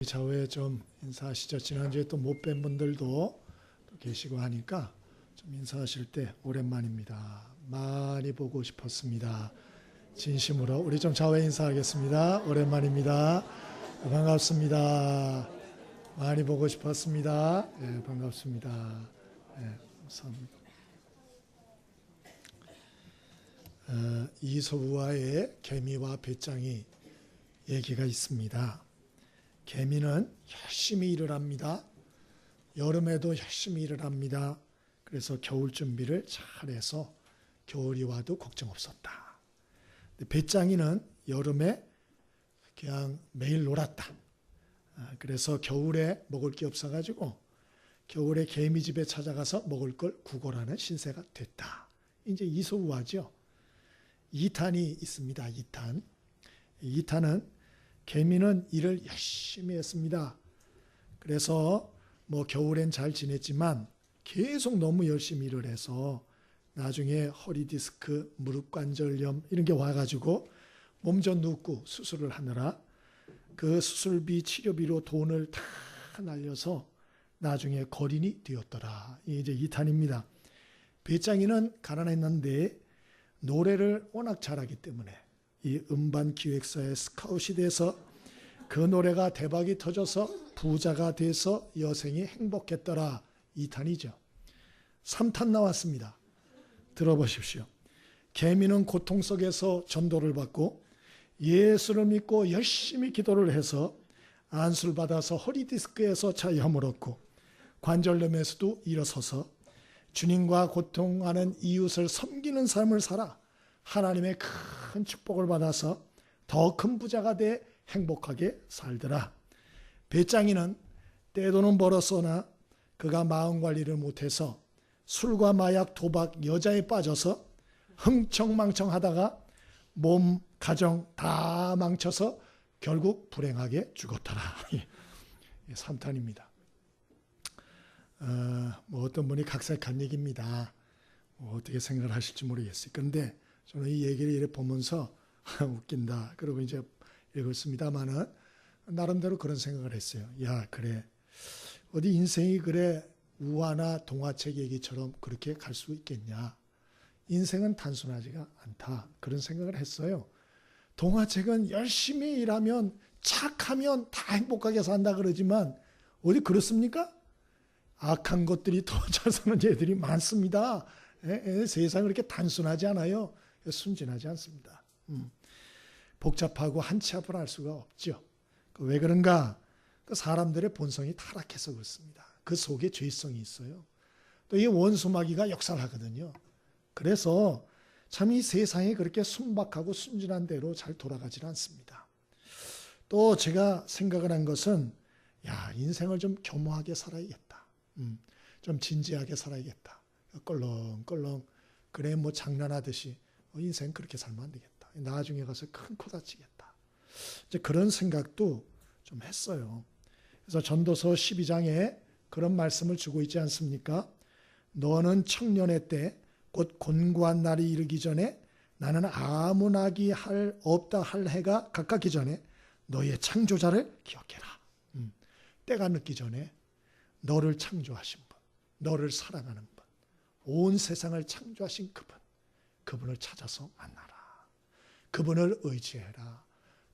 좌우에 좀 인사하시죠. 지난주에 또 못 뵌 분들도 또 계시고 하니까 좀 인사하실 때 오랜만입니다. 많이 보고 싶었습니다. 진심으로 우리 좀 좌우에 인사하겠습니다. 오랜만입니다. 반갑습니다. 많이 보고 싶었습니다. 네, 반갑습니다. 네, 감사합니다. 이소우와의 개미와 배짱이 얘기가 있습니다. 개미는 열심히 일을 합니다. 여름에도 열심히 일을 합니다. 그래서 겨울 준비를 잘해서 겨울이 와도 걱정 없었다. 배짱이는 여름에 그냥 매일 놀았다. 그래서 겨울에 먹을 게 없어가지고 겨울에 개미집에 찾아가서 먹을 걸 구걸하는 신세가 됐다. 이제 이소우와죠. 2탄이 있습니다. 2탄. 2탄은 개미는 일을 열심히 했습니다. 그래서 뭐 겨울엔 잘 지냈지만 계속 너무 열심히 일을 해서 나중에 허리 디스크, 무릎 관절염 이런 게 와가지고 몸져 눕고 수술을 하느라 그 수술비, 치료비로 돈을 다 날려서 나중에 거린이 되었더라. 이게 이제 2탄입니다. 배짱이는 가난했는데 노래를 워낙 잘하기 때문에 이 음반기획사의 스카웃이 돼서 그 노래가 대박이 터져서 부자가 돼서 여생이 행복했더라. 2탄이죠. 3탄 나왔습니다. 들어보십시오. 개미는 고통 속에서 전도를 받고 예수를 믿고 열심히 기도를 해서 안수를 받아서 허리 디스크에서 자유함을 얻고 관절염에서도 일어서서 주님과 고통하는 이웃을 섬기는 삶을 살아 하나님의 큰 축복을 받아서 더 큰 부자가 돼 행복하게 살더라. 배짱이는 떼돈은 벌었으나 그가 마음관리를 못해서 술과 마약, 도박, 여자에 빠져서 흥청망청하다가 몸, 가정 다 망쳐서 결국 불행하게 죽었더라. 3탄입니다. 뭐 어떤 분이 각색한 얘기입니다. 뭐 어떻게 생각을 하실지 모르겠어요. 그런데 저는 이 얘기를 이렇게 보면서 웃긴다. 그러고 이제 읽었습니다만은 나름대로 그런 생각을 했어요. 야, 그래. 어디 인생이 그래 우화나 동화책 얘기처럼 그렇게 갈 수 있겠냐. 인생은 단순하지가 않다. 그런 생각을 했어요. 동화책은 열심히 일하면 착하면 다 행복하게 산다 그러지만 어디 그렇습니까? 악한 것들이 더 잘 사는 애들이 많습니다. 세상은 그렇게 단순하지 않아요. 순진하지 않습니다. 복잡하고 한치 앞을 알 수가 없죠. 왜 그런가? 그 사람들의 본성이 타락해서 그렇습니다. 그 속에 죄성이 있어요. 또 이 원수마귀가 역사를 하거든요. 그래서 참 이 세상이 그렇게 순박하고 순진한 대로 잘 돌아가질 않습니다. 또 제가 생각을 한 것은 야, 인생을 좀 겸허하게 살아야겠다. 좀 진지하게 살아야겠다. 껄렁껄렁 그래 뭐 장난하듯이 인생 그렇게 살면 안 되겠다. 나중에 가서 큰 코 다치겠다. 이제 그런 생각도 좀 했어요. 그래서 전도서 12장에 그런 말씀을 주고 있지 않습니까? 너는 청년의 때 곧 곤고한 날이 이르기 전에 나는 아무 낙이 없다 할 해가 가깝기 전에 너의 창조자를 기억해라. 때가 늦기 전에 너를 창조하신 분, 너를 사랑하는 분, 온 세상을 창조하신 그분을 찾아서 만나라. 그분을 의지해라.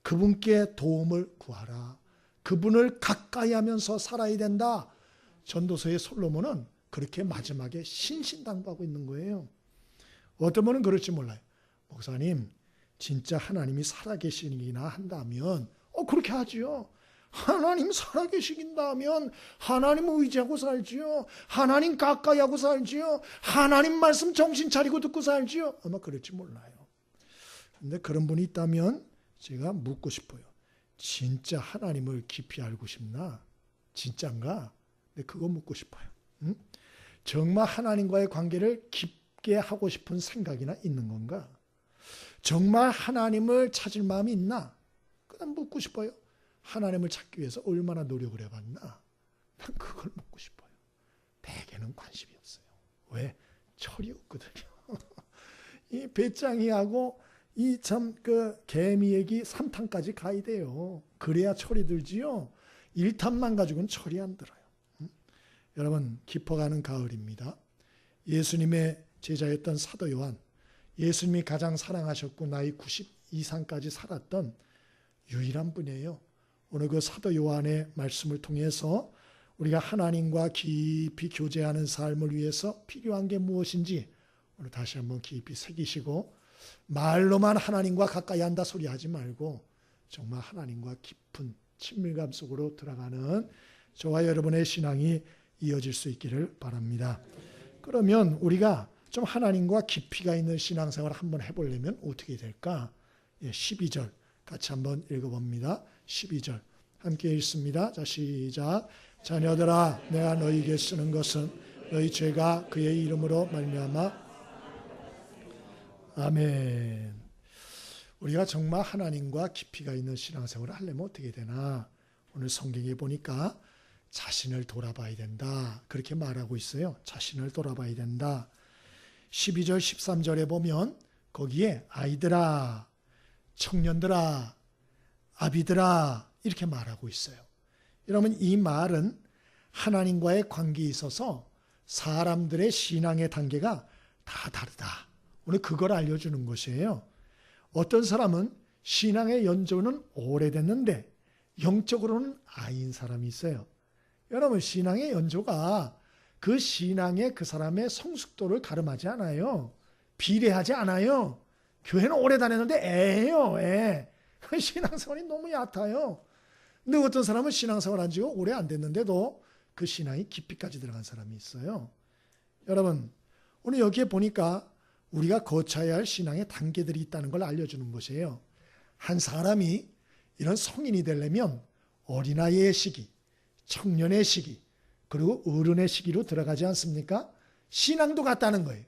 그분께 도움을 구하라. 그분을 가까이 하면서 살아야 된다. 전도서의 솔로몬은 그렇게 마지막에 신신당부하고 있는 거예요. 어떤 분은 그럴지 몰라요. 목사님, 진짜 하나님이 살아계시기나 한다면 그렇게 하지요. 하나님 살아계시긴다면 하나님 의지하고 살지요. 하나님 가까이 하고 살지요. 하나님 말씀 정신 차리고 듣고 살지요. 아마 그럴지 몰라요. 근데 그런 분이 있다면 제가 묻고 싶어요. 진짜 하나님을 깊이 알고 싶나? 진짠가? 근데 그거 묻고 싶어요. 정말 하나님과의 관계를 깊게 하고 싶은 생각이나 있는 건가? 정말 하나님을 찾을 마음이 있나? 그냥 묻고 싶어요. 하나님을 찾기 위해서 얼마나 노력을 해봤나? 난 그걸 묻고 싶어요. 대개는 관심이 없어요. 왜? 철이 없거든요. 이 배짱이하고 이 참 그 개미 얘기 3탄까지 가야 돼요. 그래야 철이 들지요. 일탄만 가지고는 철이 안 들어요. 여러분, 깊어가는 가을입니다. 예수님의 제자였던 사도 요한, 예수님이 가장 사랑하셨고 나이 90 이상까지 살았던 유일한 분이에요. 오늘 그 사도 요한의 말씀을 통해서 우리가 하나님과 깊이 교제하는 삶을 위해서 필요한 게 무엇인지 오늘 다시 한번 깊이 새기시고, 말로만 하나님과 가까이 한다 소리 하지 말고 정말 하나님과 깊은 친밀감 속으로 들어가는 저와 여러분의 신앙이 이어질 수 있기를 바랍니다. 그러면 우리가 좀 하나님과 깊이가 있는 신앙생활을 한번 해보려면 어떻게 될까? 12절 같이 한번 읽어봅니다. 12절 함께 읽습니다. 자, 시작. 자녀들아, 내가 너희에게 쓰는 것은 너희 죄가 그의 이름으로 말미암아. 아멘. 우리가 정말 하나님과 깊이가 있는 신앙생활을 하려면 어떻게 되나? 오늘 성경에 보니까 자신을 돌아봐야 된다, 그렇게 말하고 있어요. 자신을 돌아봐야 된다. 12절 13절에 보면 거기에 아이들아, 청년들아, 아비들아 이렇게 말하고 있어요. 여러분, 이 말은 하나님과의 관계에 있어서 사람들의 신앙의 단계가 다 다르다, 오늘 그걸 알려주는 것이에요. 어떤 사람은 신앙의 연조는 오래됐는데 영적으로는 아이인 사람이 있어요. 여러분, 신앙의 연조가 그 신앙의 그 사람의 성숙도를 가름하지 않아요. 비례하지 않아요. 교회는 오래 다녔는데 애예요, 애. 신앙생활이 너무 얕아요. 근데 어떤 사람은 신앙생활 한 지가 오래 안 됐는데도 그 신앙이 깊이까지 들어간 사람이 있어요. 여러분, 오늘 여기에 보니까 우리가 거쳐야 할 신앙의 단계들이 있다는 걸 알려주는 것이에요. 한 사람이 이런 성인이 되려면 어린아이의 시기, 청년의 시기, 그리고 어른의 시기로 들어가지 않습니까? 신앙도 같다는 거예요.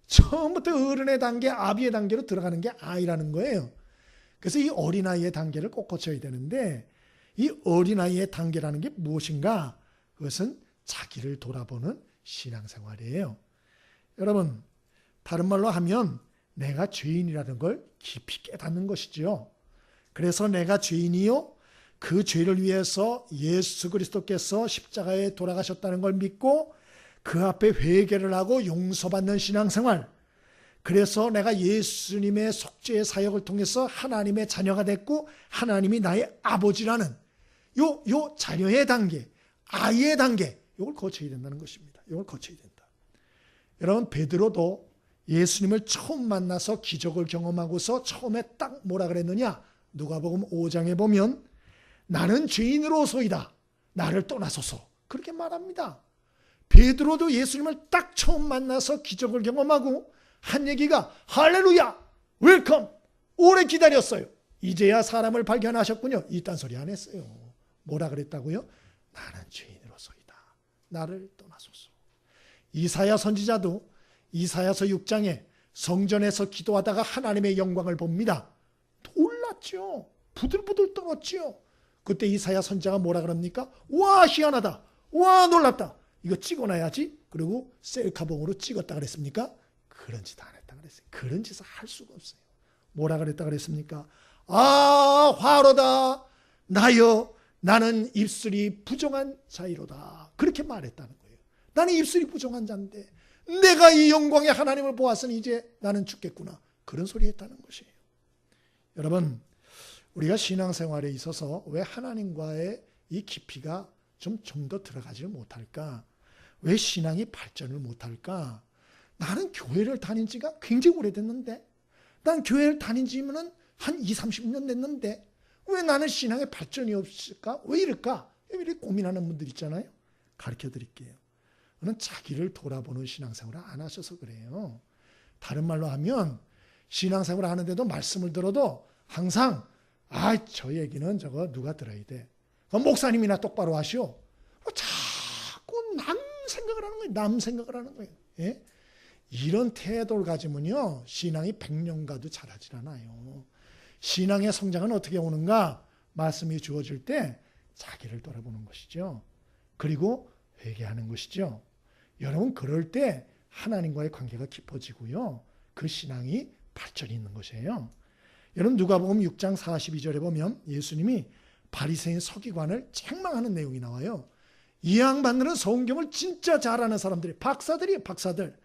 처음부터 어른의 단계, 아비의 단계로 들어가는 게 아이라는 거예요. 그래서 이 어린아이의 단계를 꼭 거쳐야 되는데, 이 어린아이의 단계라는 게 무엇인가? 그것은 자기를 돌아보는 신앙생활이에요. 여러분, 다른 말로 하면 내가 죄인이라는 걸 깊이 깨닫는 것이죠. 그래서 내가 죄인이요, 그 죄를 위해서 예수 그리스도께서 십자가에 돌아가셨다는 걸 믿고 그 앞에 회개를 하고 용서받는 신앙생활, 그래서 내가 예수님의 속죄의 사역을 통해서 하나님의 자녀가 됐고 하나님이 나의 아버지라는 요 자녀의 단계, 아이의 단계, 이걸 거쳐야 된다는 것입니다. 이걸 거쳐야 된다. 여러분, 베드로도 예수님을 처음 만나서 기적을 경험하고서 처음에 딱 뭐라 그랬느냐? 누가복음 5장에 보면 나는 죄인으로소이다, 나를 떠나소서, 그렇게 말합니다. 베드로도 예수님을 딱 처음 만나서 기적을 경험하고 한 얘기가 할렐루야, 웰컴, 오래 기다렸어요, 이제야 사람을 발견하셨군요, 이딴 소리 안 했어요. 뭐라 그랬다고요? 나는 죄인으로소이다, 나를 떠나소서. 이사야 선지자도 이사야서 6장에 성전에서 기도하다가 하나님의 영광을 봅니다. 놀랐죠. 부들부들 떨었죠. 그때 이사야 선지자가 뭐라 그럽니까? 와, 희한하다, 와, 놀랍다, 이거 찍어놔야지. 그리고 셀카봉으로 찍었다 그랬습니까? 그런 짓 안 했다 그랬어요. 그런 짓을 할 수가 없어요. 뭐라 그랬다 그랬습니까? 아, 화로다 나여, 나는 입술이 부정한 자이로다, 그렇게 말했다는 거예요. 나는 입술이 부정한 자인데 내가 이 영광의 하나님을 보았으니 이제 나는 죽겠구나, 그런 소리 했다는 것이에요. 여러분, 우리가 신앙생활에 있어서 왜 하나님과의 이 깊이가 좀 더 들어가지 못할까? 왜 신앙이 발전을 못할까? 나는 교회를 다닌 지가 굉장히 오래됐는데, 난 교회를 다닌 지는 한 20, 30년 됐는데 왜 나는 신앙에 발전이 없을까? 왜 이럴까? 이렇게 고민하는 분들 있잖아요. 가르쳐 드릴게요. 그는 자기를 돌아보는 신앙생활을 안 하셔서 그래요. 다른 말로 하면 신앙생활을 하는데도 말씀을 들어도 항상 저 얘기는 저거 누가 들어야 돼, 목사님이나 똑바로 하시오, 자꾸 남 생각을 하는 거예요. 남 생각을 하는 거예요. 예? 이런 태도를 가지면요, 신앙이 100년 가도 자라질 않아요. 신앙의 성장은 어떻게 오는가? 말씀이 주어질 때 자기를 돌아보는 것이죠. 그리고 회개하는 것이죠. 여러분, 그럴 때 하나님과의 관계가 깊어지고요, 그 신앙이 발전이 있는 것이에요. 여러분, 누가복음 6장 42절에 보면 예수님이 바리새인 서기관을 책망하는 내용이 나와요. 이 양반들은 성경을 진짜 잘 아는 사람들이 박사들이에요, 박사들.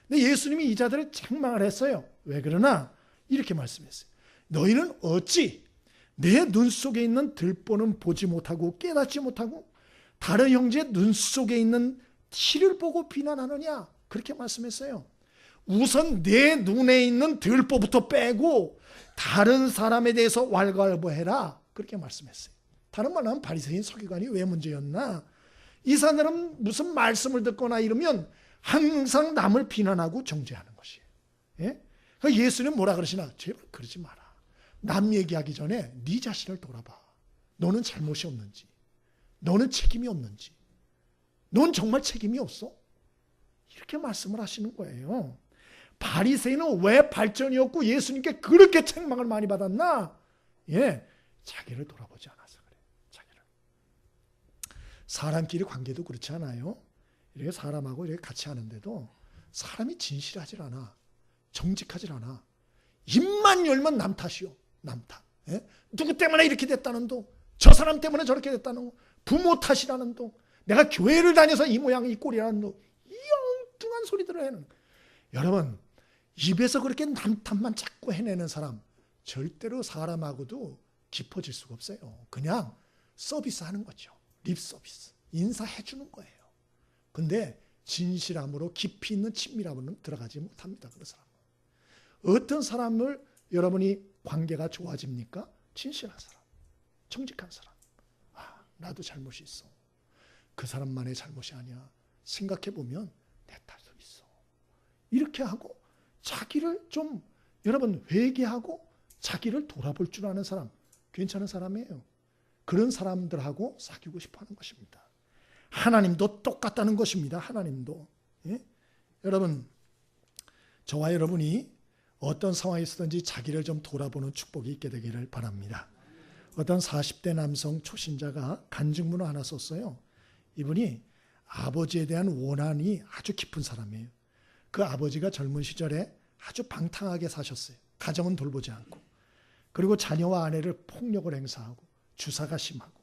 근데 예수님이 이 자들을 책망을 했어요. 왜 그러나? 이렇게 말씀했어요. 너희는 어찌 내 눈 속에 있는 들보는 보지 못하고 깨닫지 못하고 다른 형제의 눈 속에 있는 티를 보고 비난하느냐? 그렇게 말씀했어요. 우선 내 눈에 있는 들보부터 빼고 다른 사람에 대해서 왈가왈부해라. 그렇게 말씀했어요. 다른 말로 하면 바리새인 서기관이 왜 문제였나? 이 사람은 무슨 말씀을 듣거나 이러면 항상 남을 비난하고 정죄하는 것이에요. 예? 그러니까 예수님 뭐라 그러시나? 제발 그러지 마라. 남 얘기하기 전에 네 자신을 돌아봐. 너는 잘못이 없는지, 너는 책임이 없는지, 넌 정말 책임이 없어? 이렇게 말씀을 하시는 거예요. 바리새인은 왜 발전이 없고 예수님께 그렇게 책망을 많이 받았나? 예, 자기를 돌아보지 않아서 그래. 자기를. 사람끼리 관계도 그렇지 않아요? 이렇게 사람하고 이렇게 같이 하는데도 사람이 진실하질 않아. 정직하질 않아. 입만 열면 남 탓이요. 남 탓. 예? 누구 때문에 이렇게 됐다는 동, 저 사람 때문에 저렇게 됐다는 동, 부모 탓이라는 동, 내가 교회를 다녀서 이 모양 이 꼴이라는 동, 이 엉뚱한 소리들을 해는. 여러분, 입에서 그렇게 남 탓만 자꾸 해내는 사람 절대로 사람하고도 깊어질 수가 없어요. 그냥 서비스하는 거죠. 립 서비스. 인사해 주는 거예요. 근데 진실함으로 깊이 있는 친밀함으로는 들어가지 못합니다. 그 사람은. 어떤 사람을 여러분이 관계가 좋아집니까? 진실한 사람, 정직한 사람. 아, 나도 잘못이 있어. 그 사람만의 잘못이 아니야. 생각해보면 내 탓도 있어. 이렇게 하고 자기를 좀 여러분 회개하고 자기를 돌아볼 줄 아는 사람, 괜찮은 사람이에요. 그런 사람들하고 사귀고 싶어 하는 것입니다. 하나님도 똑같다는 것입니다. 하나님도. 예? 여러분, 저와 여러분이 어떤 상황에 있었든지 자기를 좀 돌아보는 축복이 있게 되기를 바랍니다. 어떤 40대 남성 초신자가 간증문을 하나 썼어요. 이분이 아버지에 대한 원한이 아주 깊은 사람이에요. 그 아버지가 젊은 시절에 아주 방탕하게 사셨어요. 가정은 돌보지 않고. 그리고 자녀와 아내를 폭력을 행사하고 주사가 심하고.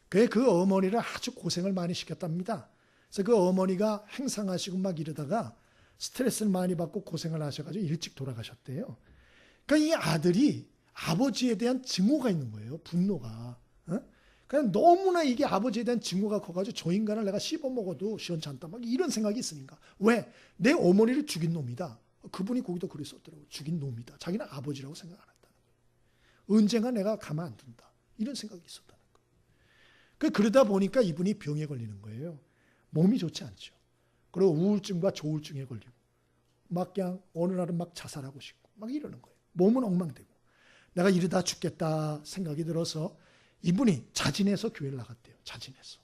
그 어머니를 아주 고생을 많이 시켰답니다. 그래서 그 어머니가 행상하시고 막 이러다가 스트레스를 많이 받고 고생을 하셔가지고 일찍 돌아가셨대요. 그러니까 이 아들이 아버지에 대한 증오가 있는 거예요. 분노가. 그냥 너무나 이게 아버지에 대한 증오가 커가지고 저 인간을 내가 씹어먹어도 시원찮다. 막 이런 생각이 있으니까. 왜? 내 어머니를 죽인 놈이다. 그분이 거기도 글을 썼더라고요. 죽인 놈이다. 자기는 아버지라고 생각 안 한다는 거예요. 언젠가 내가 가만 안 둔다. 이런 생각이 있었다는 거예요. 그러다 보니까 이분이 병에 걸리는 거예요. 몸이 좋지 않죠. 그리고 우울증과 조울증에 걸리고 막 그냥 어느 날은 막 자살하고 싶고 막 이러는 거예요. 몸은 엉망되고 내가 이러다 죽겠다 생각이 들어서 이분이 자진해서 교회를 나갔대요. 자진해서.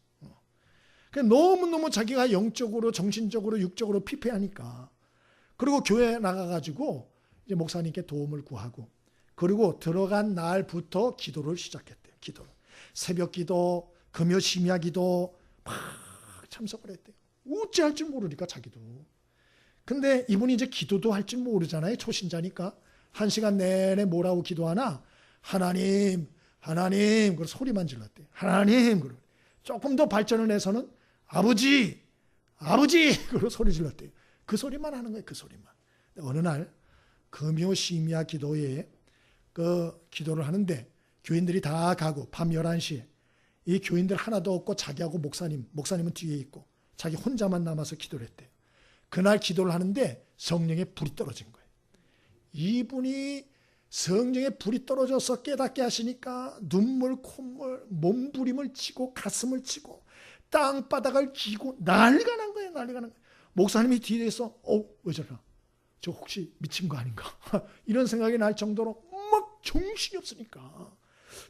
그러니까 너무너무 자기가 영적으로 정신적으로 육적으로 피폐하니까 그리고 교회 나가가지고 이제 목사님께 도움을 구하고 그리고 들어간 날부터 기도를 시작했대요. 기도를. 새벽 기도, 금요 심야 기도 막 참석을 했대요. 어찌할 줄 모르니까 자기도. 근데 이분이 이제 기도도 할 줄 모르잖아요. 초신자니까. 1시간 내내 뭐라고 기도하나? 하나님, 하나님. 그리고 소리만 질렀대요. 하나님. 그리고 조금 더 발전을 해서는 아버지, 아버지. 그리고 소리 질렀대요. 그 소리만 하는 거예요. 그 소리만. 어느 날 금요 심야 기도에 그 기도를 하는데 교인들이 다 가고 밤 11시에 이 교인들 하나도 없고 자기하고 목사님은 뒤에 있고 자기 혼자만 남아서 기도를 했대요. 그날 기도를 하는데 성령의 불이 떨어진 거예요. 이분이 성령의 불이 떨어져서 깨닫게 하시니까 눈물, 콧물, 몸부림을 치고 가슴을 치고 땅바닥을 기고 난리가 난 거예요. 난리가 난 거예요. 목사님이 뒤에서 왜 저러나? 저 혹시 미친 거 아닌가? 이런 생각이 날 정도로 막 정신이 없으니까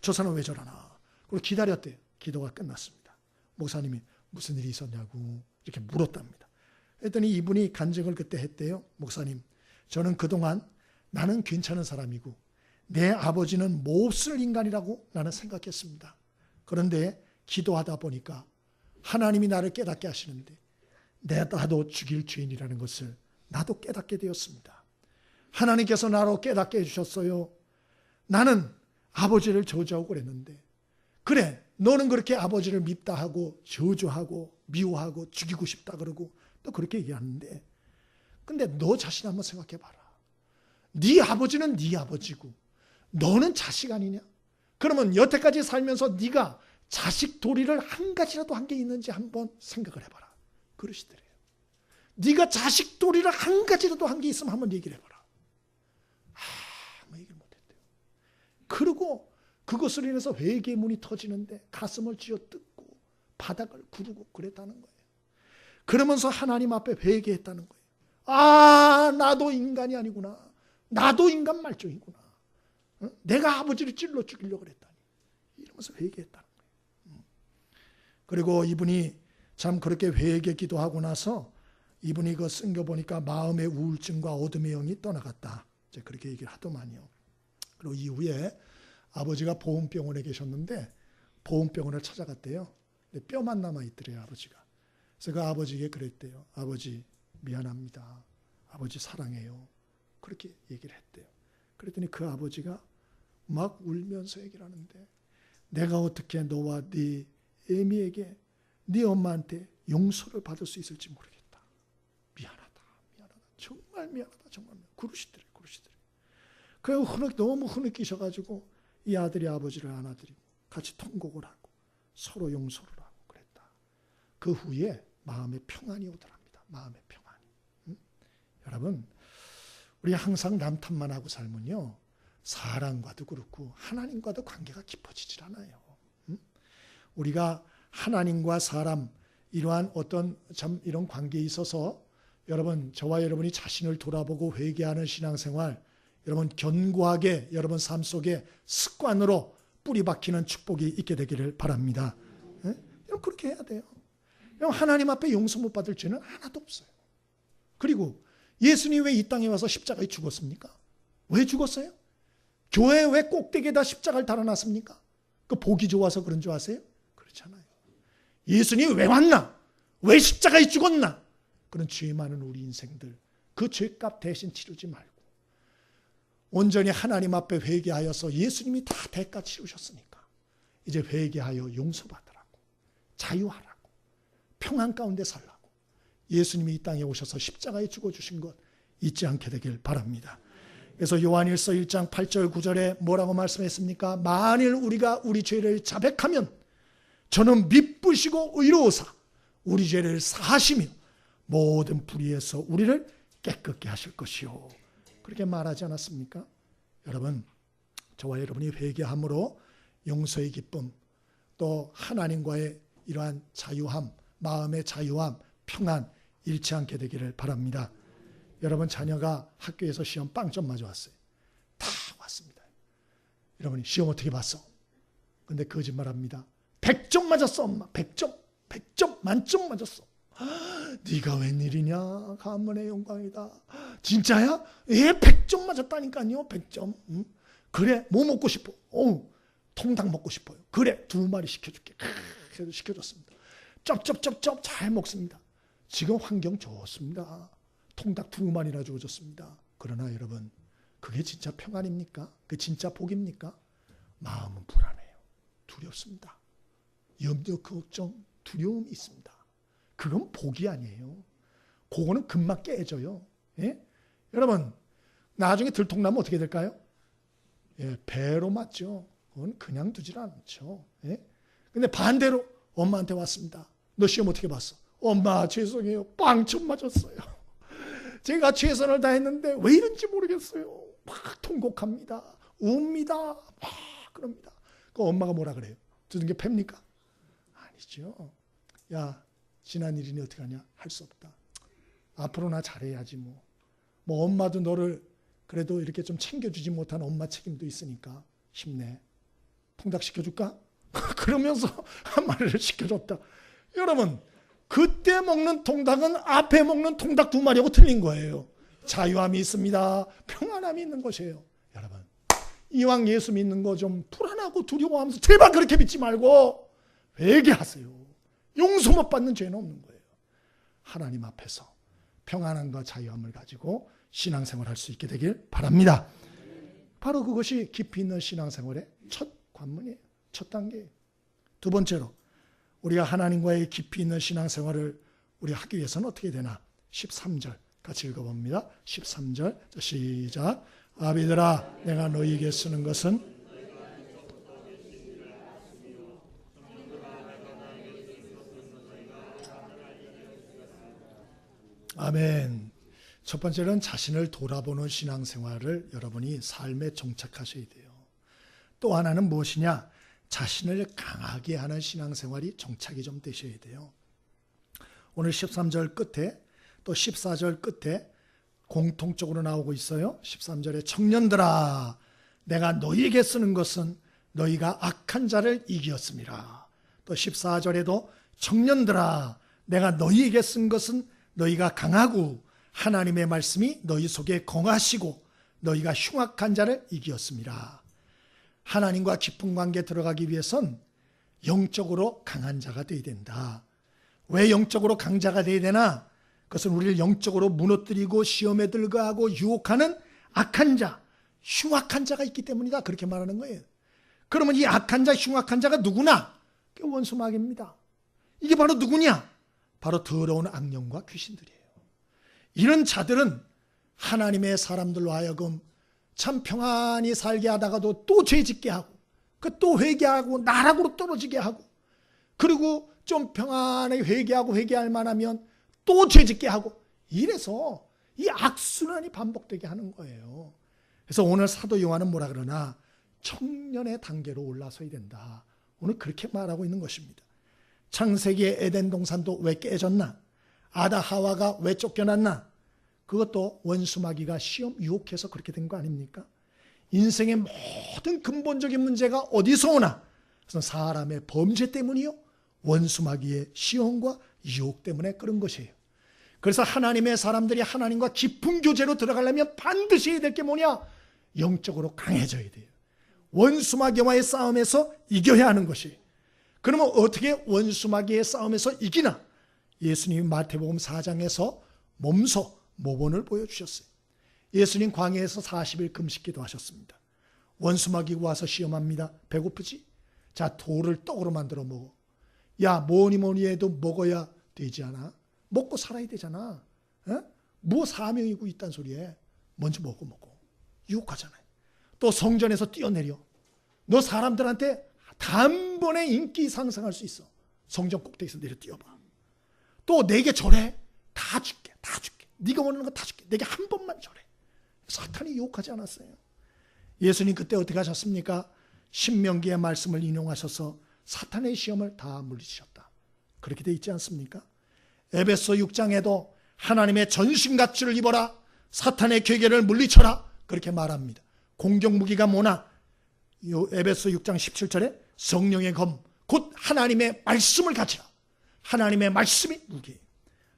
저 사람 왜 저러나? 그리고 기다렸대요. 기도가 끝났습니다. 목사님이 무슨 일이 있었냐고 이렇게 물었답니다. 그랬더니 이분이 간증을 그때 했대요. 목사님, 저는 그동안 나는 괜찮은 사람이고 내 아버지는 몹쓸 인간이라고 나는 생각했습니다. 그런데 기도하다 보니까 하나님이 나를 깨닫게 하시는데 나도 죽일 죄인이라는 것을 나도 깨닫게 되었습니다. 하나님께서 나로 깨닫게 해주셨어요. 나는 아버지를 저주하고 그랬는데 그래, 너는 그렇게 아버지를 밉다 하고 저주하고 미워하고 죽이고 싶다 그러고 또 그렇게 얘기하는데, 근데 너 자신 한번 생각해 봐라. 네 아버지는 네 아버지고 너는 자식 아니냐? 그러면 여태까지 살면서 네가 자식 도리를 한 가지라도 한 게 있는지 한번 생각을 해봐라. 그러시더래요. 네가 자식 도리를 한 가지라도 한 게 있으면 한번 얘기를 해봐라. 아무 얘기를 못했대요. 그리고 그것으로 인해서 회개의 문이 터지는데 가슴을 쥐어뜯고 바닥을 구르고 그랬다는 거예요. 그러면서 하나님 앞에 회개했다는 거예요. 아, 나도 인간이 아니구나. 나도 인간 말종이구나. 내가 아버지를 찔러 죽이려고 그랬다니. 이러면서 회개했다는 거예요. 그리고 이분이 참 그렇게 회개 기도하고 나서 이분이 그 쓴 거 보니까 마음의 우울증과 어둠의 영이 떠나갔다. 이제 그렇게 얘기를 하더만요. 그리고 이후에 아버지가 보훈병원에 계셨는데 보훈병원을 찾아갔대요. 근데 뼈만 남아있더래요, 아버지가. 그래서 그 아버지에게 그랬대요. 아버지 미안합니다. 아버지 사랑해요. 그렇게 얘기를 했대요. 그랬더니 그 아버지가 막 울면서 얘기를 하는데, 내가 어떻게 너와 네 애미에게 네 엄마한테 용서를 받을 수 있을지 모르겠다. 미안하다. 정말 미안하다. 정말 미안하다. 그러시더래요. 그래서 너무 흐느끼셔가지고 이 아들이 아버지를 안아드리고 같이 통곡을 하고 서로 용서를 하고 그랬다. 그 후에 마음의 평안이 오더랍니다. 마음의 평안이. 여러분, 우리 항상 남 탓만 하고 살면요, 사람과도 그렇고 하나님과도 관계가 깊어지질 않아요. 우리가 하나님과 사람, 이러한 어떤 참 이런 관계에 있어서 여러분, 저와 여러분이 자신을 돌아보고 회개하는 신앙생활, 여러분 견고하게 여러분 삶 속에 습관으로 뿌리 박히는 축복이 있게 되기를 바랍니다. 여러분 그렇게 해야 돼요. 하나님 앞에 용서 못 받을 죄는 하나도 없어요. 그리고 예수님이 왜 이 땅에 와서 십자가에 죽었습니까? 왜 죽었어요? 교회 왜 꼭대기에다 십자가를 달아놨습니까? 그 보기 좋아서 그런 줄 아세요? 그렇잖아요. 예수님이 왜 왔나? 왜 십자가에 죽었나? 그런 죄 많은 우리 인생들, 그 죄값 대신 치르지 말고 온전히 하나님 앞에 회개하여서 예수님이 다 대가 치르셨으니까 이제 회개하여 용서받으라고, 자유하라고, 평안 가운데 살라고 예수님이 이 땅에 오셔서 십자가에 죽어주신 것 잊지 않게 되길 바랍니다. 그래서 요한일서 1장 8절 9절에 뭐라고 말씀했습니까? 만일 우리가 우리 죄를 자백하면 저는 미쁘시고 의로우사 우리 죄를 사하시며 모든 불의에서 우리를 깨끗게 하실 것이요. 그렇게 말하지 않았습니까? 여러분, 저와 여러분이 회개함으로 용서의 기쁨, 또 하나님과의 이러한 자유함, 마음의 자유함, 평안 잃지 않게 되기를 바랍니다. 여러분 자녀가 학교에서 시험 빵점 맞아 왔어요. 다 왔습니다. 여러분이 시험 어떻게 봤어? 근데 거짓말합니다. 100점 맞았어 엄마. 100점 만점 맞았어. 네가 웬일이냐? 가문의 영광이다. 진짜야? 예, 100점 맞았다니까요. 100점. 그래, 뭐 먹고 싶어? 통닭 먹고 싶어요. 그래, 2마리 시켜줄게. 그래도 시켜줬습니다. 쩝쩝쩝쩝 잘 먹습니다. 지금 환경 좋습니다. 통닭 2마리나 주어졌습니다. 그러나 여러분, 그게 진짜 평안입니까? 그게 진짜 복입니까? 마음은 불안해요. 두렵습니다. 염려, 걱정, 두려움이 있습니다. 그건 복이 아니에요. 그거는 금방 깨져요. 예? 여러분, 나중에 들통나면 어떻게 될까요? 예, 배로 맞죠. 그건 그냥 두질 않죠. 예? 근데 반대로 엄마한테 왔습니다. 너 시험 어떻게 봤어? 엄마 죄송해요. 빵점 맞았어요. 제가 최선을 다했는데 왜 이런지 모르겠어요. 막 통곡합니다. 웁니다. 막 그럽니다. 그 엄마가 뭐라 그래요? 두는 게 팹니까? 아니죠. 야, 지난 일이니 어떻게 하냐? 할 수 없다. 앞으로 나 잘해야지 뭐. 뭐 엄마도 너를 그래도 이렇게 좀 챙겨주지 못한 엄마 책임도 있으니까 힘내. 통닭 시켜줄까? 그러면서 한 마리를 시켜줬다. 여러분, 그때 먹는 통닭은 앞에 먹는 통닭 2마리하고 틀린 거예요. 자유함이 있습니다. 평안함이 있는 것이에요. 여러분, 이왕 예수 믿는 거 좀 불안하고 두려워하면서 제발 그렇게 믿지 말고 회개하세요. 용서 못 받는 죄는 없는 거예요. 하나님 앞에서 평안함과 자유함을 가지고 신앙생활할 수 있게 되길 바랍니다. 바로 그것이 깊이 있는 신앙생활의 첫 관문이에요. 첫 단계예요. 두 번째로 우리가 하나님과의 깊이 있는 신앙생활을 우리 하기 위해서는 어떻게 되나? 13절 같이 읽어봅니다. 13절 시작. 아비들아 내가 너희에게 쓰는 것은 아멘. 첫 번째는 자신을 돌아보는 신앙생활을 여러분이 삶에 정착하셔야 돼요. 또 하나는 무엇이냐? 자신을 강하게 하는 신앙생활이 정착이 좀 되셔야 돼요. 오늘 13절 끝에 또 14절 끝에 공통적으로 나오고 있어요. 13절에 청년들아 내가 너희에게 쓰는 것은 너희가 악한 자를 이기었습니다. 또 14절에도 청년들아 내가 너희에게 쓴 것은 너희가 강하고 하나님의 말씀이 너희 속에 거하시고 너희가 흉악한 자를 이기었습니다. 하나님과 깊은 관계에 들어가기 위해선 영적으로 강한 자가 되어야 된다. 왜 영적으로 강자가 되어야 되나? 그것은 우리를 영적으로 무너뜨리고 시험에 들어가고 유혹하는 악한 자, 흉악한 자가 있기 때문이다. 그렇게 말하는 거예요. 그러면 이 악한 자, 흉악한 자가 누구나? 원수마귀입니다. 이게 바로 누구냐? 바로 더러운 악령과 귀신들이에요. 이런 자들은 하나님의 사람들로 하여금 참 평안히 살게 하다가도 또 죄짓게 하고 또 회개하고 나락으로 떨어지게 하고 그리고 좀 평안하게 회개하고 회개할 만하면 또 죄짓게 하고 이래서 이 악순환이 반복되게 하는 거예요. 그래서 오늘 사도 요한은 뭐라 그러나 청년의 단계로 올라서야 된다. 오늘 그렇게 말하고 있는 것입니다. 창세기의 에덴 동산도 왜 깨졌나? 아다 하와가 왜 쫓겨났나? 그것도 원수마귀가 시험 유혹해서 그렇게 된 거 아닙니까? 인생의 모든 근본적인 문제가 어디서 오나? 그것은 사람의 범죄 때문이요 원수마귀의 시험과 유혹 때문에 그런 것이에요. 그래서 하나님의 사람들이 하나님과 깊은 교제로 들어가려면 반드시 해야 될 게 뭐냐? 영적으로 강해져야 돼요. 원수마귀와의 싸움에서 이겨야 하는 것이에요. 그러면 어떻게 원수마귀의 싸움에서 이기나? 예수님이 마태복음 4장에서 몸소 모본을 보여주셨어요. 예수님 광야에서 40일 금식기도 하셨습니다. 원수마귀가 와서 시험합니다. 배고프지? 자, 돌을 떡으로 만들어 먹어. 야, 뭐니 해도 먹어야 되지 않아? 먹고 살아야 되잖아. 에? 뭐 사명이고 있단 소리에 먼저 먹어. 유혹하잖아요. 또 성전에서 뛰어내려. 너 사람들한테 단번에 인기 상승할 수 있어. 성전 꼭대기에서 내려 뛰어봐. 또 내게 절해. 다 줄게. 네가 원하는 거 다 줄게. 내게 한 번만 절해. 사탄이 유혹하지 않았어요. 예수님 그때 어떻게 하셨습니까? 신명기의 말씀을 인용하셔서 사탄의 시험을 다 물리치셨다. 그렇게 돼 있지 않습니까? 에베소 6장에도 하나님의 전신갑주를 입어라. 사탄의 괴계를 물리쳐라. 그렇게 말합니다. 공격무기가 뭐나? 에베소 6장 17절에 성령의 검, 곧 하나님의 말씀을 가지라. 하나님의 말씀이 무기예요.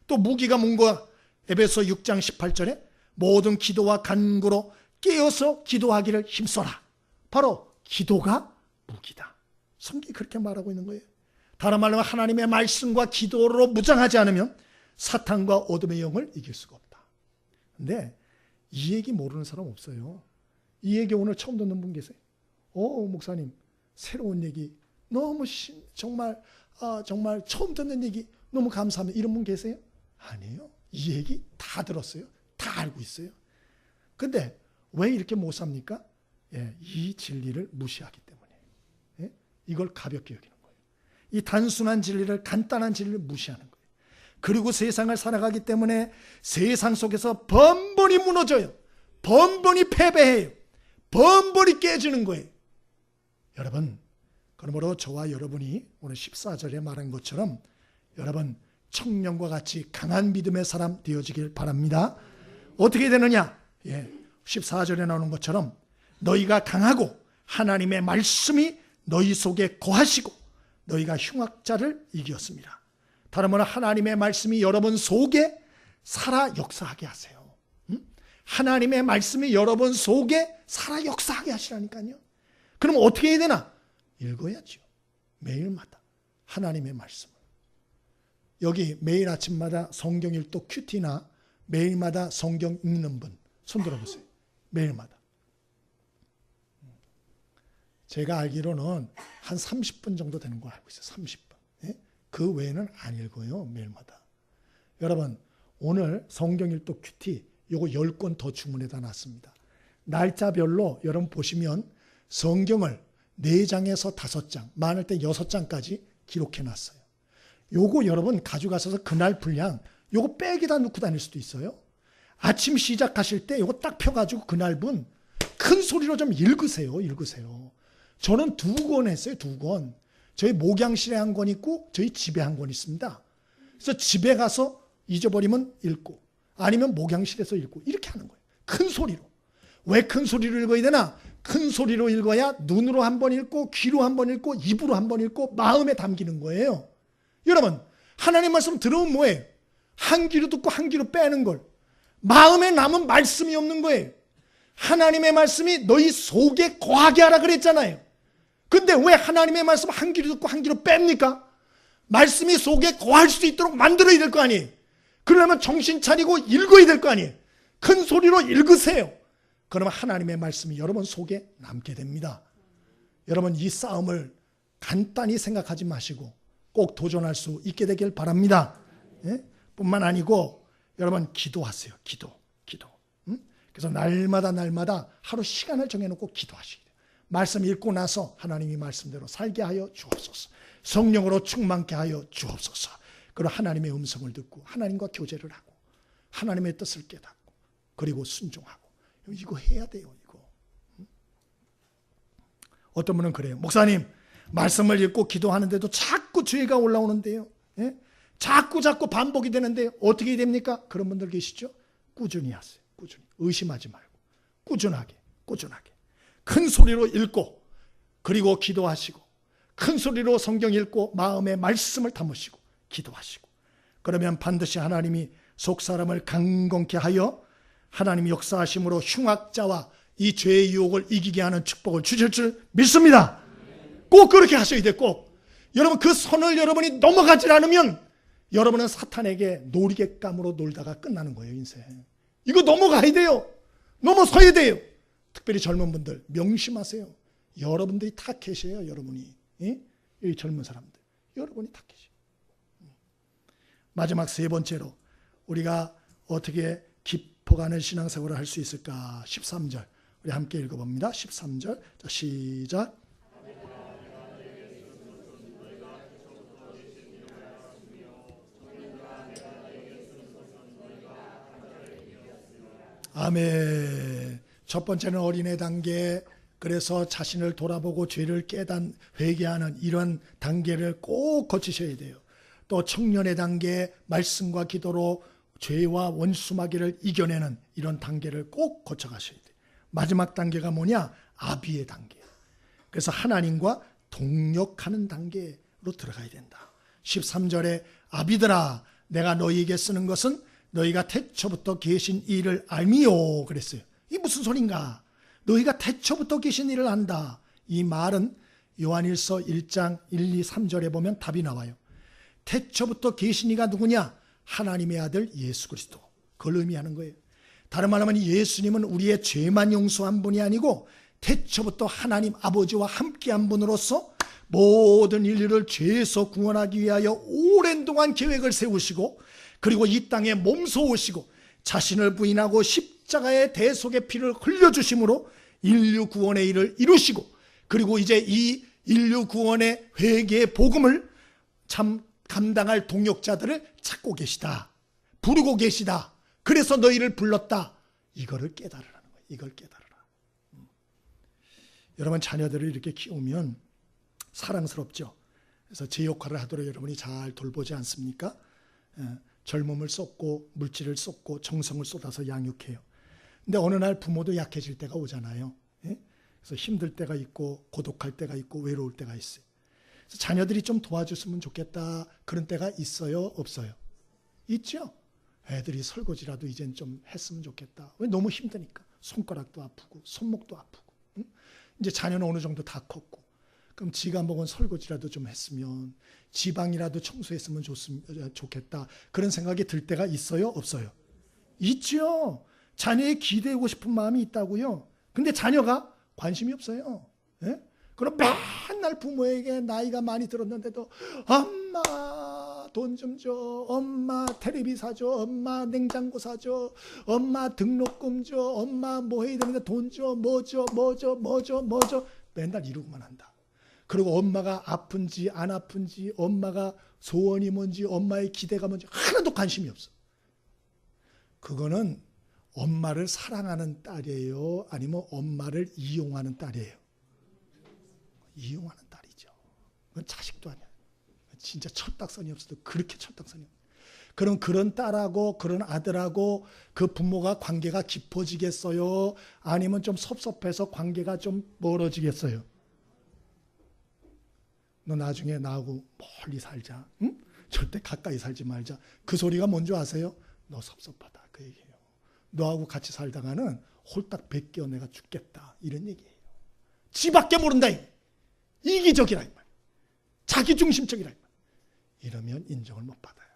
또 무기가 뭔가? 에베소 6장 18절에 모든 기도와 간구로 깨어서 기도하기를 힘써라. 바로 기도가 무기다. 성경이 그렇게 말하고 있는 거예요. 다른 말로 하나님의 말씀과 기도로 무장하지 않으면 사탄과 어둠의 영을 이길 수가 없다. 근데 이 얘기 모르는 사람 없어요. 이 얘기 오늘 처음 듣는 분 계세요? 목사님 새로운 얘기 너무 정말 처음 듣는 얘기 너무 감사합니다. 이런 분 계세요? 아니에요. 이 얘기 다 들었어요. 다 알고 있어요. 근데 왜 이렇게 못 삽니까? 이 진리를 무시하기 때문에. 이걸 가볍게 여기는 거예요. 이 단순한 진리를, 간단한 진리를 무시하는 거예요. 그리고 세상을 살아가기 때문에 세상 속에서 번번이 무너져요. 번번이 패배해요. 번번이 깨지는 거예요. 여러분, 그러므로 저와 여러분이 오늘 14절에 말한 것처럼 여러분 청년과 같이 강한 믿음의 사람 되어지길 바랍니다. 어떻게 되느냐? 14절에 나오는 것처럼 너희가 강하고 하나님의 말씀이 너희 속에 거하시고 너희가 흉악자를 이겼습니다. 다른 말로 하나님의 말씀이 여러분 속에 살아 역사하게 하세요. 하나님의 말씀이 여러분 속에 살아 역사하게 하시라니까요. 그럼 어떻게 해야 되나? 읽어야죠. 매일마다 하나님의 말씀을. 여기 매일 아침마다 성경 읽도 큐티나 매일마다 성경 읽는 분 손 들어보세요. 매일마다. 제가 알기로는 한 30분 정도 되는 거 알고 있어요. 30분. 예? 그 외에는 안 읽어요. 매일마다. 여러분, 오늘 성경 일독 큐티 요거 10권 더 주문해다 놨습니다. 날짜별로 여러분 보시면 성경을 4장에서 5장, 많을 때 6장까지 기록해 놨어요. 요거 여러분 가져가셔서 그날 분량 요거 백에다 넣고 다닐 수도 있어요. 아침 시작하실 때 요거 딱 펴가지고 그날 분 큰 소리로 좀 읽으세요. 읽으세요. 저는 2권 했어요. 2권. 저희 목양실에 한 권 있고 저희 집에 한 권 있습니다. 그래서 집에 가서 잊어버리면 읽고 아니면 목양실에서 읽고 이렇게 하는 거예요. 큰 소리로. 왜 큰 소리로 읽어야 되나? 큰 소리로 읽어야 눈으로 한 번 읽고 귀로 한 번 읽고 입으로 한 번 읽고 마음에 담기는 거예요. 여러분, 하나님 말씀 들으면 뭐예요? 한 귀로 듣고 한 귀로 빼는 걸. 마음에 남은 말씀이 없는 거예요. 하나님의 말씀이 너희 속에 거하게 하라 그랬잖아요. 근데 왜 하나님의 말씀 한 귀로 듣고 한 귀로 뺍니까? 말씀이 속에 거할 수 있도록 만들어야 될 거 아니에요. 그러려면 정신 차리고 읽어야 될 거 아니에요. 큰 소리로 읽으세요. 그러면 하나님의 말씀이 여러분 속에 남게 됩니다. 여러분 이 싸움을 간단히 생각하지 마시고 꼭 도전할 수 있게 되길 바랍니다. 예? 뿐만 아니고 여러분 기도하세요. 기도. 그래서 날마다 하루 시간을 정해놓고 기도하시게 돼요. 말씀 읽고 나서 하나님이 말씀대로 살게 하여 주옵소서. 성령으로 충만케 하여 주옵소서. 그리고 하나님의 음성을 듣고 하나님과 교제를 하고 하나님의 뜻을 깨닫고 그리고 순종하고 이거 해야 돼요. 이거. 어떤 분은 그래요. 목사님 말씀을 읽고 기도하는데도 자꾸 죄가 올라오는데요. 예? 자꾸 반복이 되는데 어떻게 됩니까? 그런 분들 계시죠? 꾸준히 하세요. 꾸준히. 의심하지 말고 꾸준하게 큰 소리로 읽고 그리고 기도하시고 큰 소리로 성경 읽고 마음에 말씀을 담으시고 기도하시고 그러면 반드시 하나님이 속사람을 강건케 하여 하나님이 역사하심으로 흉악자와 이 죄의 유혹을 이기게 하는 축복을 주실 줄 믿습니다. 꼭 그렇게 하셔야 돼요. 꼭. 여러분 그 선을 여러분이 넘어가지 않으면 여러분은 사탄에게 놀이객감으로 놀다가 끝나는 거예요. 인생. 이거 넘어가야 돼요. 넘어서야 돼요. 특별히 젊은 분들 명심하세요. 여러분들이 타켓이에요. 여러분이. 이 젊은 사람들. 여러분이 타켓이에요. 마지막 3번째로 우리가 어떻게 깊어가는 신앙생활을 할 수 있을까? 13절 우리 함께 읽어봅니다. 13절 자, 시작. 아멘. 첫 번째는 어린애 단계. 그래서 자신을 돌아보고 죄를 회개하는 이런 단계를 꼭 거치셔야 돼요. 또 청년의 단계, 말씀과 기도로 죄와 원수마귀를 이겨내는 이런 단계를 꼭 거쳐가셔야 돼요. 마지막 단계가 뭐냐? 아비의 단계. 그래서 하나님과 동역하는 단계로 들어가야 된다. 13절에 아비들아 내가 너희에게 쓰는 것은 너희가 태초부터 계신 이를 알미요 그랬어요. 이게 무슨 소린가? 너희가 태초부터 계신 이를 안다. 이 말은 요한일서 1장 1, 2, 3절에 보면 답이 나와요. 태초부터 계신 이가 누구냐? 하나님의 아들 예수 그리스도. 그걸 의미하는 거예요. 다른 말로 하면 예수님은 우리의 죄만 용서한 분이 아니고 태초부터 하나님 아버지와 함께한 분으로서 모든 인류를 죄에서 구원하기 위하여 오랜 동안 계획을 세우시고 그리고 이 땅에 몸소 오시고 자신을 부인하고 십자가의 대속의 피를 흘려주심으로 인류 구원의 일을 이루시고 그리고 이제 이 인류 구원의 회개의 복음을 참 감당할 동역자들을 찾고 계시다. 부르고 계시다. 그래서 너희를 불렀다. 이거를 깨달으라는 거예요. 이걸 깨달으라. 여러분 자녀들을 이렇게 키우면 사랑스럽죠. 그래서 제 역할을 하도록 여러분이 잘 돌보지 않습니까? 젊음을 쏟고 물질을 쏟고 정성을 쏟아서 양육해요. 근데 어느 날 부모도 약해질 때가 오잖아요. 그래서 힘들 때가 있고 고독할 때가 있고 외로울 때가 있어요. 그래서 자녀들이 좀 도와줬으면 좋겠다 그런 때가 있어요? 없어요? 있죠? 애들이 설거지라도 이젠 좀 했으면 좋겠다. 왜? 너무 힘드니까. 손가락도 아프고 손목도 아프고. 이제 자녀는 어느 정도 다 컸고 그럼 지가 먹은 설거지라도 좀 했으면 지방이라도 청소했으면 좋겠다. 그런 생각이 들 때가 있어요? 없어요? 있죠. 자녀에 기대고 싶은 마음이 있다고요. 근데 자녀가 관심이 없어요. 예? 그럼 맨날 부모에게 나이가 많이 들었는데도 엄마 돈 좀 줘, 엄마 텔레비 사줘, 엄마 냉장고 사줘, 엄마 등록금 줘, 엄마 뭐 해야 되는데 돈 줘, 뭐 줘, 맨날 이러고만 한다. 그리고 엄마가 아픈지 안 아픈지, 엄마가 소원이 뭔지, 엄마의 기대가 뭔지 하나도 관심이 없어. 그거는 엄마를 사랑하는 딸이에요? 아니면 엄마를 이용하는 딸이에요? 이용하는 딸이죠. 그건 자식도 아니야. 진짜 철딱선이 없어도 그렇게 철딱선이 없어. 그럼 그런 딸하고 그런 아들하고 그 부모가 관계가 깊어지겠어요? 아니면 좀 섭섭해서 관계가 좀 멀어지겠어요? 너 나중에 나하고 멀리 살자. 응? 절대 가까이 살지 말자. 그 소리가 뭔지 아세요? 너 섭섭하다 그 얘기예요. 너하고 같이 살다가는 홀딱 베껴 내가 죽겠다 이런 얘기예요. 지밖에 모른다. 이기적이라 이 말. 자기중심적이라 이 말. 이러면 인정을 못 받아요.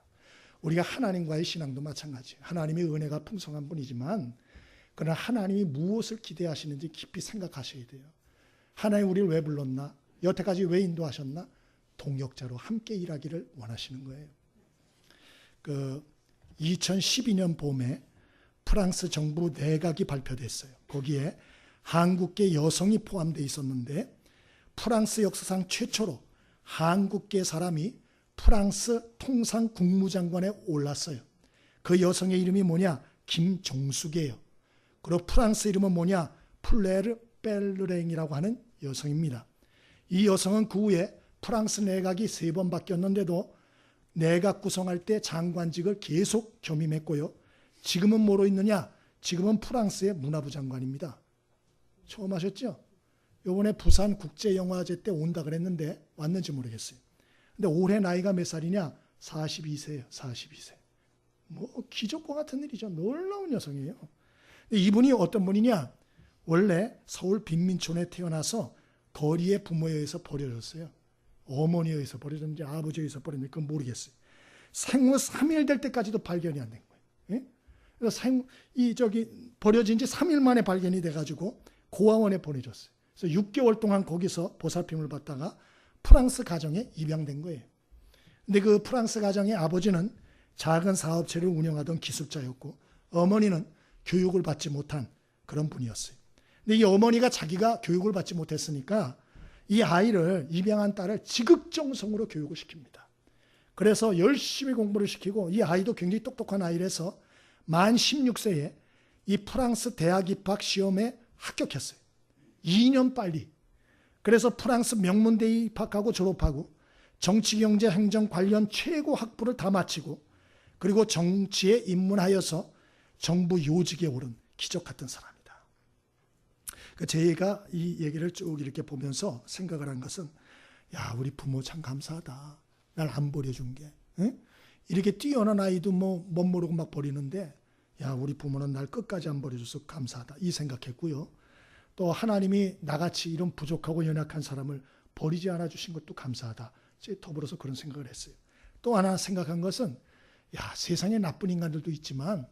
우리가 하나님과의 신앙도 마찬가지예요. 하나님의 은혜가 풍성한 분이지만 그러나 하나님이 무엇을 기대하시는지 깊이 생각하셔야 돼요. 하나님 우리를 왜 불렀나? 여태까지 왜 인도하셨나? 동역자로 함께 일하기를 원하시는 거예요. 2012년 봄에 프랑스 정부 내각이 발표됐어요. 거기에 한국계 여성이 포함되어 있었는데 프랑스 역사상 최초로 한국계 사람이 프랑스 통상 국무장관에 올랐어요. 그 여성의 이름이 뭐냐? 김종숙이에요. 그리고 프랑스 이름은 뭐냐? 플레르 벨르랭이라고 하는 여성입니다. 이 여성은 그 후에 프랑스 내각이 3번 바뀌었는데도 내각 구성할 때 장관직을 계속 겸임했고요. 지금은 뭐로 있느냐? 지금은 프랑스의 문화부 장관입니다. 처음 하셨죠? 이번에 부산 국제영화제 때 온다 그랬는데 왔는지 모르겠어요. 근데 올해 나이가 몇 살이냐? 42세예요. 42세. 뭐 기적과 같은 일이죠. 놀라운 여성이에요. 이분이 어떤 분이냐? 원래 서울 빈민촌에 태어나서 거리의 부모에 의해서 버려졌어요. 어머니에 의해서 버려졌는지 아버지에 의해서 버렸는지 그건 모르겠어요. 생후 3일 될 때까지도 발견이 안 된 거예요. 예? 그래서 버려진 지 3일 만에 발견이 돼가지고 고아원에 보내줬어요. 그래서 6개월 동안 거기서 보살핌을 받다가 프랑스 가정에 입양된 거예요. 근데 그 프랑스 가정의 아버지는 작은 사업체를 운영하던 기술자였고 어머니는 교육을 받지 못한 그런 분이었어요. 근데 이 어머니가 자기가 교육을 받지 못했으니까 이 아이를, 입양한 딸을 지극정성으로 교육을 시킵니다. 그래서 열심히 공부를 시키고 이 아이도 굉장히 똑똑한 아이라서 만 16세에 이 프랑스 대학 입학 시험에 합격했어요. 2년 빨리. 그래서 프랑스 명문대에 입학하고 졸업하고 정치, 경제, 행정 관련 최고 학부를 다 마치고 그리고 정치에 입문하여서 정부 요직에 오른 기적 같은 사람이다. 제가 이 얘기를 쭉 이렇게 보면서 생각을 한 것은 야, 우리 부모 참 감사하다. 날 안 버려준 게. 응? 이렇게 뛰어난 아이도 뭐 못 모르고 막 버리는데 야, 우리 부모는 날 끝까지 안 버려줘서 감사하다. 이 생각했고요. 또 하나님이 나같이 이런 부족하고 연약한 사람을 버리지 않아 주신 것도 감사하다. 더불어서 그런 생각을 했어요. 또 하나 생각한 것은 야, 세상에 나쁜 인간들도 있지만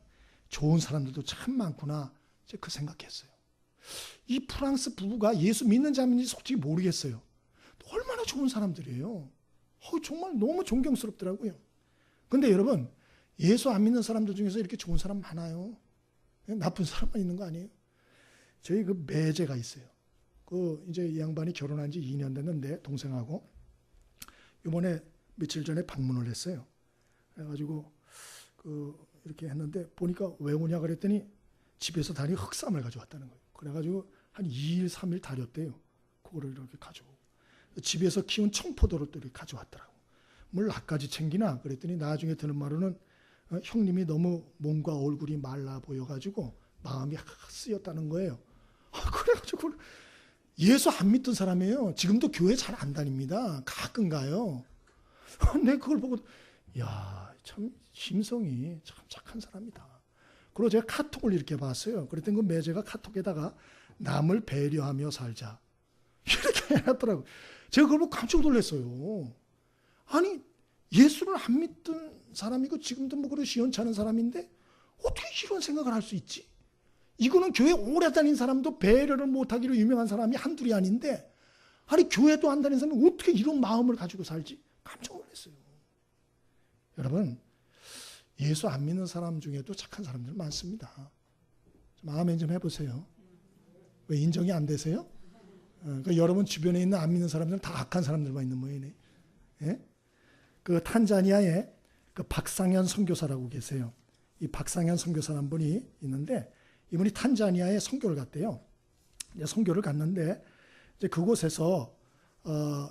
좋은 사람들도 참 많구나. 그 생각했어요. 이 프랑스 부부가 예수 믿는지 안 믿는지 솔직히 모르겠어요. 얼마나 좋은 사람들이에요. 정말 너무 존경스럽더라고요. 근데 여러분, 예수 안 믿는 사람들 중에서 이렇게 좋은 사람 많아요. 나쁜 사람만 있는 거 아니에요. 저희 그 매제가 있어요. 이제 이 양반이 결혼한 지 2년 됐는데 동생하고 이번에 며칠 전에 방문을 했어요. 그래가지고 이렇게 했는데 보니까 왜 오냐 그랬더니 집에서 다리 흑삼을 가져왔다는 거예요. 그래가지고 한 2일, 3일 다렸대요. 그거를 이렇게 가져오고. 집에서 키운 청포도를 또 이렇게 가져왔더라고. 뭘 나까지 챙기나? 그랬더니 나중에 듣는 말로는 형님이 너무 몸과 얼굴이 말라 보여가지고 마음이 쓰였다는 거예요. 그래가지고 예수 안 믿던 사람이에요. 지금도 교회 잘 안 다닙니다. 가끔 가요. 근데 그걸 보고 야, 참 심성이 참 착한 사람이다. 그리고 제가 카톡을 이렇게 봤어요. 그랬더니 그 매제가 카톡에다가 남을 배려하며 살자. 이렇게 해놨더라고요. 제가 그걸 보고 깜짝 놀랐어요. 아니, 예수를 안 믿던 사람이고 지금도 뭐 그런 시원찮은 사람인데 어떻게 이런 생각을 할 수 있지? 이거는 교회 오래 다닌 사람도 배려를 못하기로 유명한 사람이 한둘이 아닌데 아니 교회도 안 다니는 사람이 어떻게 이런 마음을 가지고 살지? 깜짝 놀랐어요. 여러분, 예수 안 믿는 사람 중에도 착한 사람들 많습니다. 좀 아멘 좀 해보세요. 왜 인정이 안 되세요? 그러니까 여러분 주변에 있는 안 믿는 사람들은 다 악한 사람들만 있는 모양이네. 예? 그 탄자니아에 그 박상현 선교사라고 계세요. 이 박상현 선교사라는 분이 있는데 이분이 탄자니아에 선교를 갔대요. 이제 선교를 갔는데 이제 그곳에서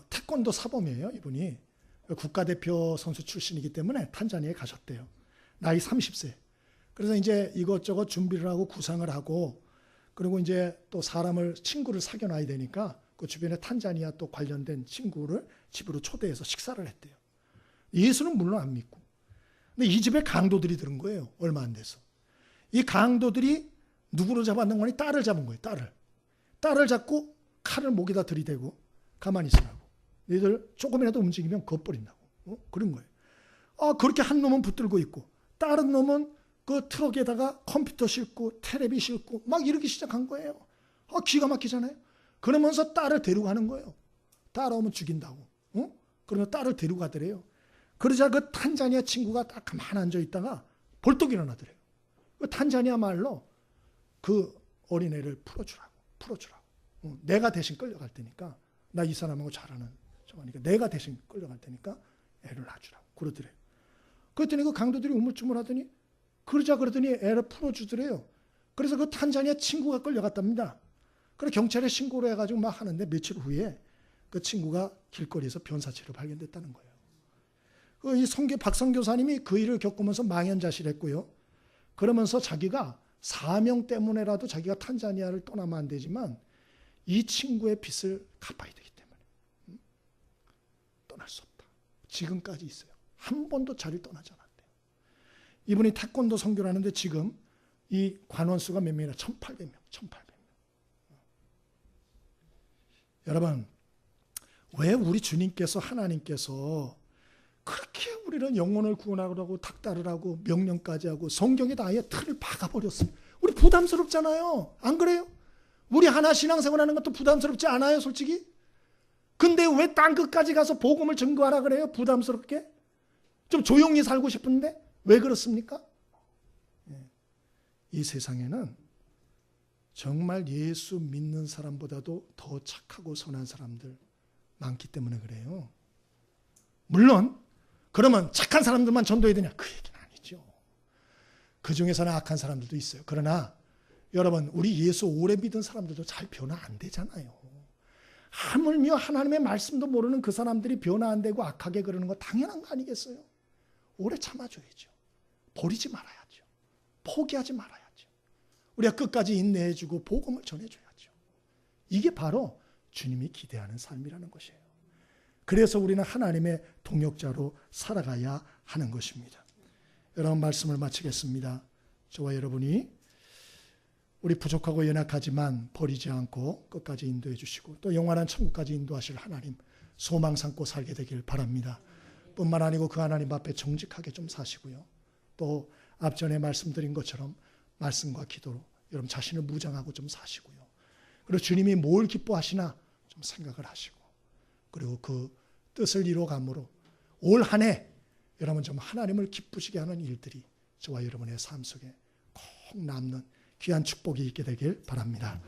태권도 사범이에요. 이분이 국가대표 선수 출신이기 때문에 탄자니아에 가셨대요. 나이 30세. 그래서 이제 이것저것 준비를 하고 구상을 하고 그리고 이제 또 친구를 사귀어놔야 되니까 그 주변에 탄자니아 또 관련된 친구를 집으로 초대해서 식사를 했대요. 예수는 물론 안 믿고. 근데 이 집에 강도들이 들은 거예요. 얼마 안 돼서. 이 강도들이 누구를 잡았는 거니? 딸을 잡은 거예요. 딸을 잡고 칼을 목에다 들이대고 가만히 있으라고. 너희들 조금이라도 움직이면 겁버린다고. 그런 거예요. 그렇게 한 놈은 붙들고 있고 다른 놈은 그 트럭에다가 컴퓨터 싣고 테레비 싣고 막 이러기 시작한 거예요. 기가 막히잖아요. 그러면서 딸을 데리고 가는 거예요. 따라오면 죽인다고. 그러면 딸을 데리고 가더래요. 그러자 그 탄자니아 친구가 딱 가만히 앉아 있다가 벌떡 일어나더래요. 그 탄자니아 말로 그 어린애를 풀어주라고. 내가 대신 끌려갈 테니까 나 이 사람하고 잘하는 저거니까 내가 대신 끌려갈 테니까 애를 놔주라고 그러더래요. 그랬더니 그 강도들이 우물쭈물하더니 그러더니 애를 풀어주더래요. 그래서 그 탄자니아 친구가 끌려갔답니다. 그래서 경찰에 신고를 해가지고 막 하는데 며칠 후에 그 친구가 길거리에서 변사체로 발견됐다는 거예요. 이 박선교사님이 그 일을 겪으면서 망연자실했고요. 그러면서 자기가 사명 때문에라도 자기가 탄자니아를 떠나면 안 되지만 이 친구의 빚을 갚아야 되기 때문에 떠날 수 없다. 지금까지 있어요. 한 번도 자리를 떠나지 않았대요. 이분이 태권도 선교를 하는데 지금 이 관원수가 몇 명이나 1,800명. 여러분, 왜 우리 주님께서 하나님께서 그렇게 우리는 영혼을 구원하라고 닥달을 하고 명령까지 하고 성경에다 아예 틀을 박아버렸어요. 우리 부담스럽잖아요. 안 그래요? 우리 하나 신앙생활하는 것도 부담스럽지 않아요, 솔직히? 근데 왜 땅 끝까지 가서 복음을 증거하라 그래요? 부담스럽게? 좀 조용히 살고 싶은데 왜 그렇습니까? 이 세상에는 정말 예수 믿는 사람보다도 더 착하고 선한 사람들 많기 때문에 그래요. 물론 그러면 착한 사람들만 전도해야 되냐? 그 얘기는 아니죠. 그 중에서는 악한 사람들도 있어요. 그러나 여러분, 우리 예수 오래 믿은 사람들도 잘 변화 안 되잖아요. 하물며 하나님의 말씀도 모르는 그 사람들이 변화 안 되고 악하게 그러는 거 당연한 거 아니겠어요? 오래 참아줘야죠. 버리지 말아야죠. 포기하지 말아야죠. 우리가 끝까지 인내해주고 복음을 전해줘야죠. 이게 바로 주님이 기대하는 삶이라는 것이에요. 그래서 우리는 하나님의 동역자로 살아가야 하는 것입니다. 여러분, 말씀을 마치겠습니다. 저와 여러분이 우리 부족하고 연약하지만 버리지 않고 끝까지 인도해 주시고 또 영원한 천국까지 인도하실 하나님 소망 삼고 살게 되길 바랍니다. 뿐만 아니고 그 하나님 앞에 정직하게 좀 사시고요. 또 앞전에 말씀드린 것처럼 말씀과 기도로 여러분 자신을 무장하고 좀 사시고요. 그리고 주님이 뭘 기뻐하시나 좀 생각을 하시고 그리고 그 뜻을 이루어감으로 올 한 해 여러분 좀 하나님을 기쁘시게 하는 일들이 저와 여러분의 삶 속에 꼭 남는 귀한 축복이 있게 되길 바랍니다.